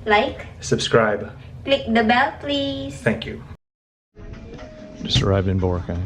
like, subscribe. click the bell, please. Thank you. Just arrived in Boracay.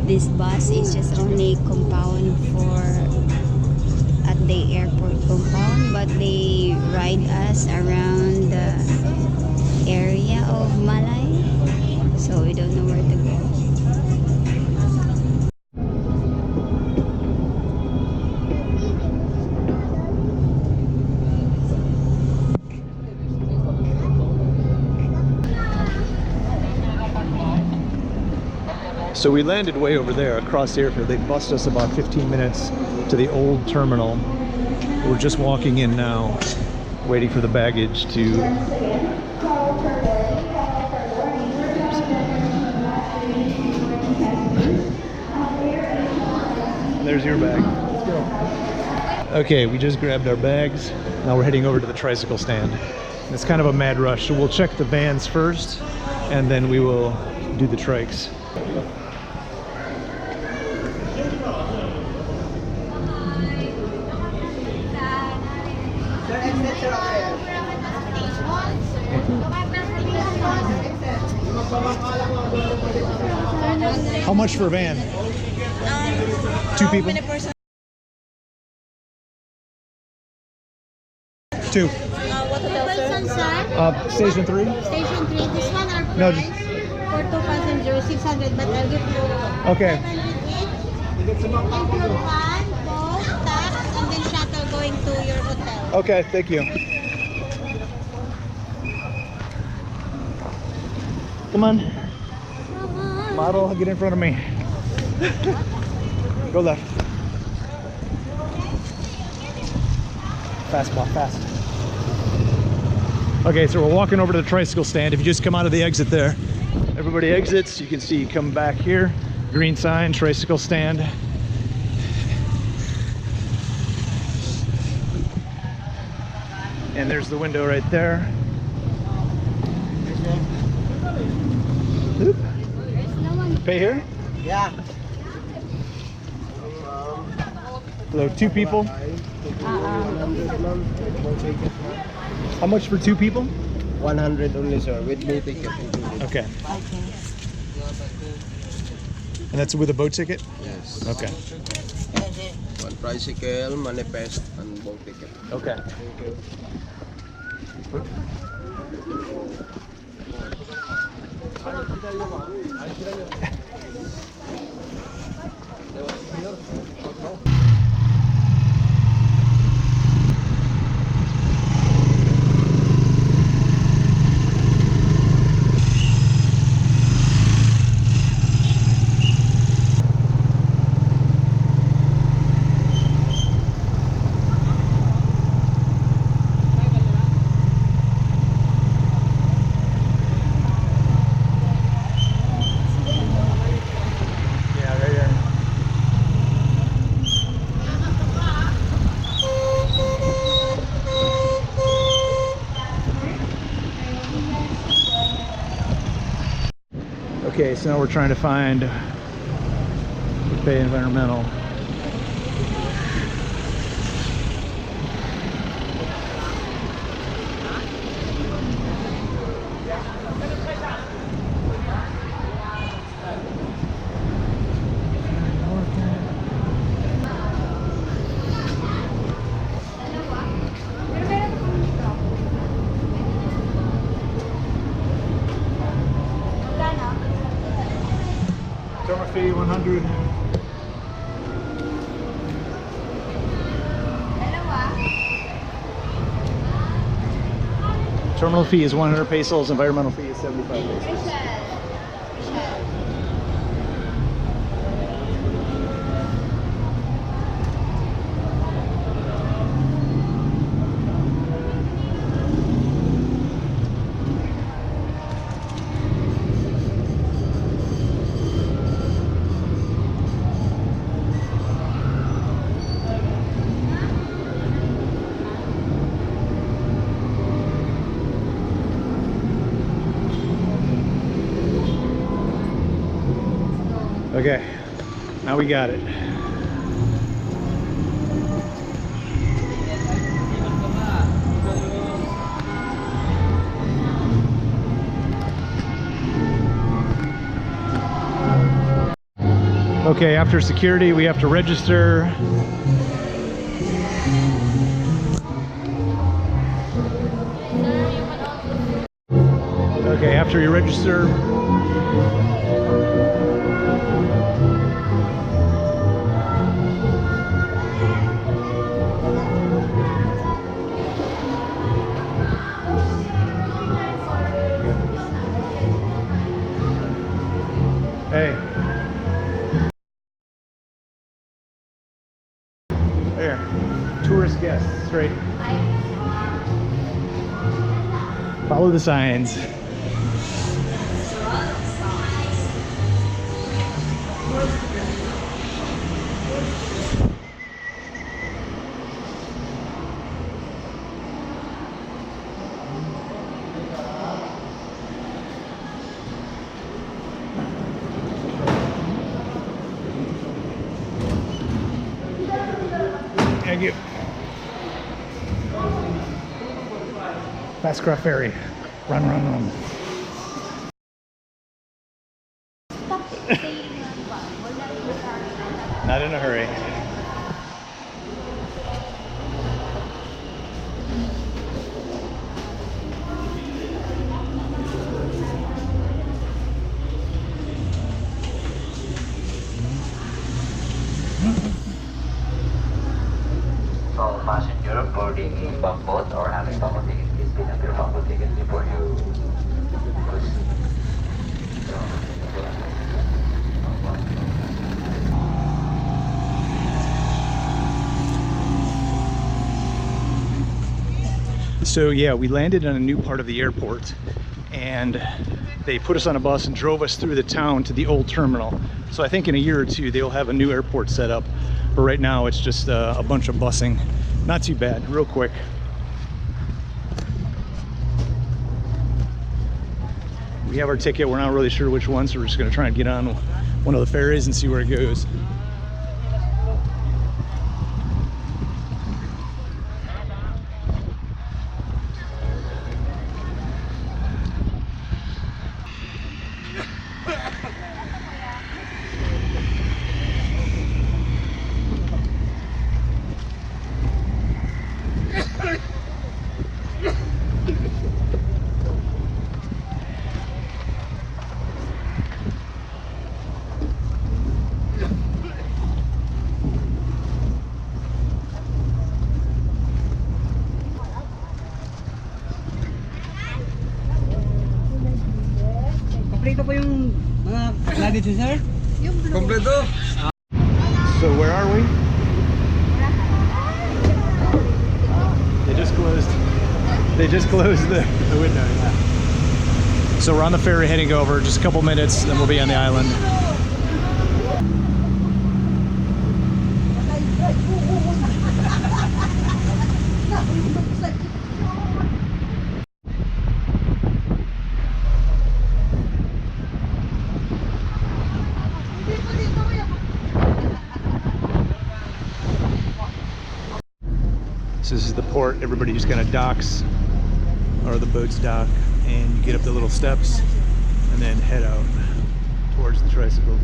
This bus is just only compound for at the airport compound, but they ride us around the area of Malay, so we don't know where to go. So we landed way over there across the airfield. They bussed us about 15 minutes to the old terminal. We're just walking in now, waiting for the baggage to... There's your bag. Let's go. Okay, we just grabbed our bags. Now we're heading over to the Tricycle Stand. It's kind of a mad rush, so we'll check the vans first, and then we will do the trikes. How much for a van? 2 people? Two. What hotel, sir? Station 3? Station 3. This one are No, price for 2 passengers, 600, but I'll give you okay. 700 each. Include one, both, tax, and then shuttle going to your hotel. Okay, thank you. Come on. Model, get in front of me. Go left. Fast, walk fast. Okay, so we're walking over to the Tricycle Stand. If you just come out of the exit there, everybody exits. You can see you come back here. Green sign, Tricycle Stand. And there's the window right there. Oop. Pay here? Yeah. Hello, 2 people. How much for 2 people? 100 only, sir, with boat ticket included. Okay. And that's with a boat ticket? Yes. Okay. One tricycle, manifest, and boat ticket. Okay. Thank you. Okay, so now we're trying to find Pay Environmental. Terminal fee 100. Terminal fee is 100 pesos, environmental fee is 75 pesos. Okay, now we got it. Okay, after security, we have to register. Okay, after you register, hey. There. Tourist guests, straight. Follow the signs. Thank you. Fastcraft Ferry. Run, run, run. Not in a hurry. All passenger boarding in bumboat or other bumboat ticket, please pick up your bumboat ticket before you proceed. So yeah, we landed in a new part of the airport and they put us on a bus and drove us through the town to the old terminal. So I think in a year or two they'll have a new airport set up, but right now it's just a bunch of busing. Not too bad, real quick. We have our ticket, we're not really sure which one, so we're just gonna try and get on one of the ferries and see where it goes. Kompleto po yung mga luggage, sir? Kompleto. So where are we? They just closed the window, yeah. So we're on the ferry heading over, just a couple minutes, then we'll be on the island. So this is the port. Everybody just kind of docks, or the boats dock, and you get up the little steps and then head out towards the tricycles.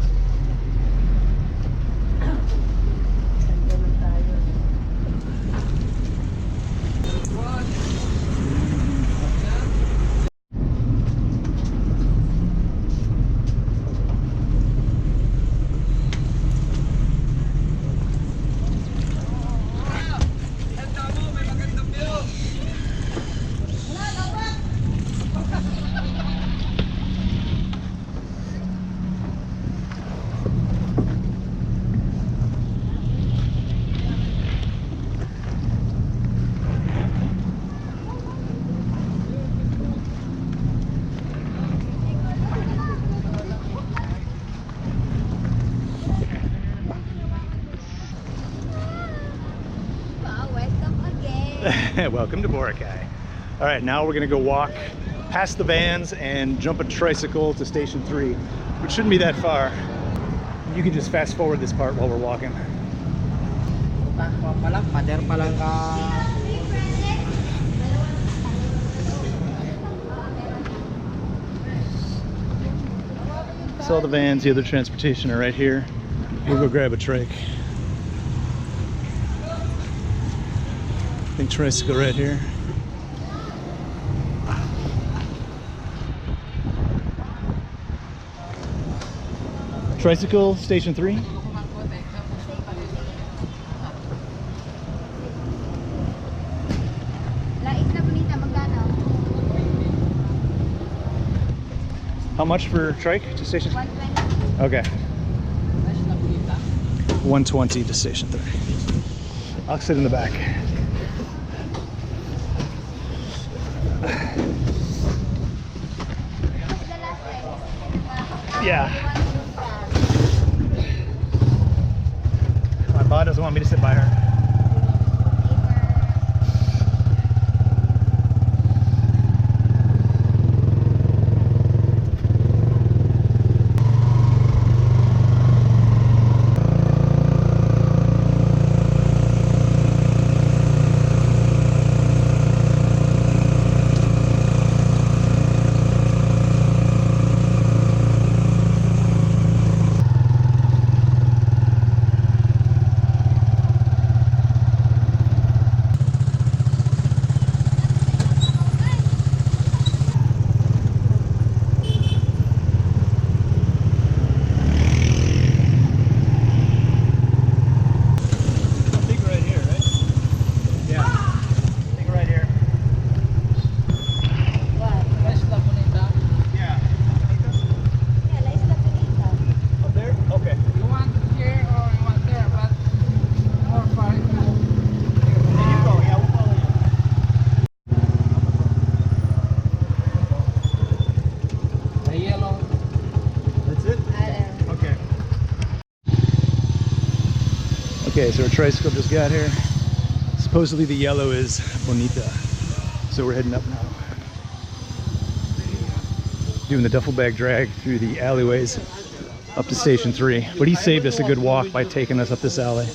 Welcome to Boracay. All right, now we're gonna go walk past the vans and jump a tricycle to Station 3, which shouldn't be that far. You can just fast forward this part while we're walking. So all the vans, the other transportation are right here. We'll go grab a trike. I think tricycle right here. Tricycle, Station 3. How much for trike to Station 3? Okay. 120 to Station 3. I'll sit in the back. Yeah. My bod doesn't want me to sit by her. Okay, so our tricycle just got here. Supposedly the yellow is Bonita. So we're heading up now. Doing the duffel bag drag through the alleyways up to Station 3. But he saved us a good walk by taking us up this alley.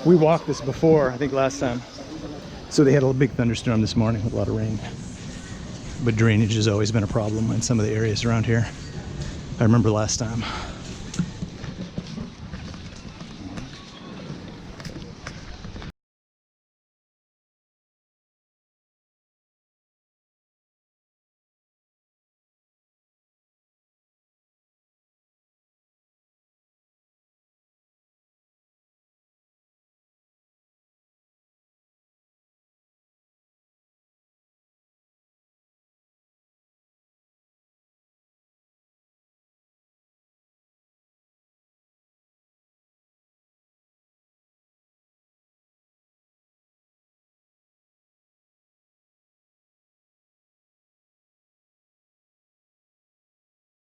We walked this before, I think last time. So they had a big thunderstorm this morning with a lot of rain. But drainage has always been a problem in some of the areas around here. I remember last time.